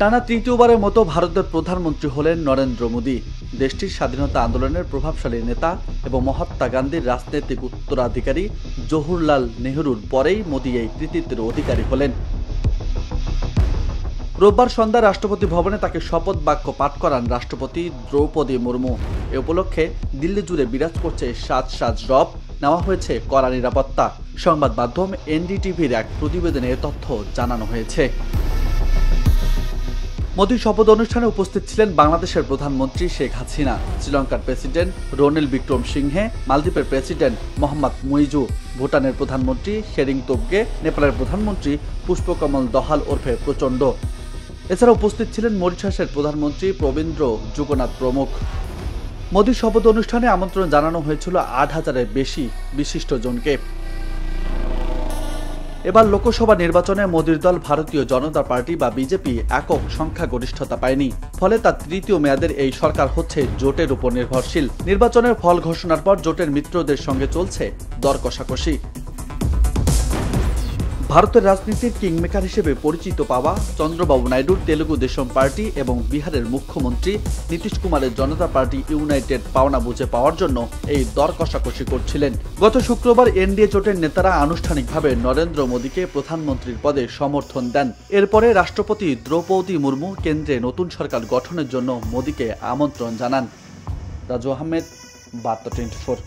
টানা তৃতীয়বারের মতো ভারতের প্রধানমন্ত্রী হলেন নরেন্দ্র মোদী। দেশটির স্বাধীনতা আন্দোলনের প্রভাবশালী নেতা এবং মহাত্মা গান্ধীর রাজনৈতিক উত্তরাধিকারী জওহরলাল নেহরুর পরেই মোদী এই কৃতিত্বের অধিকারী হলেন। রোববার সন্ধ্যায় রাষ্ট্রপতি ভবনে তাকে শপথ বাক্য পাঠ করান রাষ্ট্রপতি দ্রৌপদী মুর্মু। এ উপলক্ষে দিল্লি জুড়ে বিরাজ করছে সাজ রব, নেওয়া হয়েছে কড়া নিরাপত্তা। সংবাদ মাধ্যম এনডিটিভির এক প্রতিবেদনে এ তথ্য জানানো হয়েছে। মোদীর শপথ অনুষ্ঠানে উপস্থিত ছিলেন বাংলাদেশের প্রধানমন্ত্রী শেখ হাসিনা, শ্রীলঙ্কার প্রেসিডেন্ট রনিল বিক্রমসিংহে, মালদ্বীপের প্রেসিডেন্ট মোহাম্মদ মুইজু, ভুটানের প্রধানমন্ত্রী শেরিং তোবগে, নেপালের প্রধানমন্ত্রী পুষ্পকমল দহাল ওরফে প্রচণ্ড। এছাড়া উপস্থিত ছিলেন মরিশাসের প্রধানমন্ত্রী প্রবীন্দ্র যুগনাথ প্রমুখ। মোদীর শপথ অনুষ্ঠানে আমন্ত্রণ জানানো হয়েছিল ৮,০০০-এর বেশি বিশিষ্টজনকে। এবার লোকসভা নির্বাচনে মোদীর দল ভারতীয় জনতা পার্টি বা বিজেপি একক সংখ্যাগরিষ্ঠতা পায়নি। ফলে তার তৃতীয় মেয়াদের এই সরকার হচ্ছে জোটের উপর নির্ভরশীল। নির্বাচনের ফল ঘোষণার পর জোটের মিত্রদের সঙ্গে চলছে দর কষাকষি। ভারতের রাজনীতির কিংমেকার হিসেবে পরিচিত পাওয়া চন্দ্রবাবু নাইডুর তেলুগু দেশম পার্টি এবং বিহারের মুখ্যমন্ত্রী নীতিশ কুমারের জনতা পার্টি ইউনাইটেড পাওনা বুঝে পাওয়ার জন্য এই দর কষাকষি করছিলেন। গত শুক্রবার এনডিএ জোটের নেতারা আনুষ্ঠানিকভাবে নরেন্দ্র মোদীকে প্রধানমন্ত্রীর পদে সমর্থন দেন। এরপরে রাষ্ট্রপতি দ্রৌপদী মুর্মু কেন্দ্রে নতুন সরকার গঠনের জন্য মোদীকে আমন্ত্রণ জানান। রাজু আহমেদ, বার্তা 24।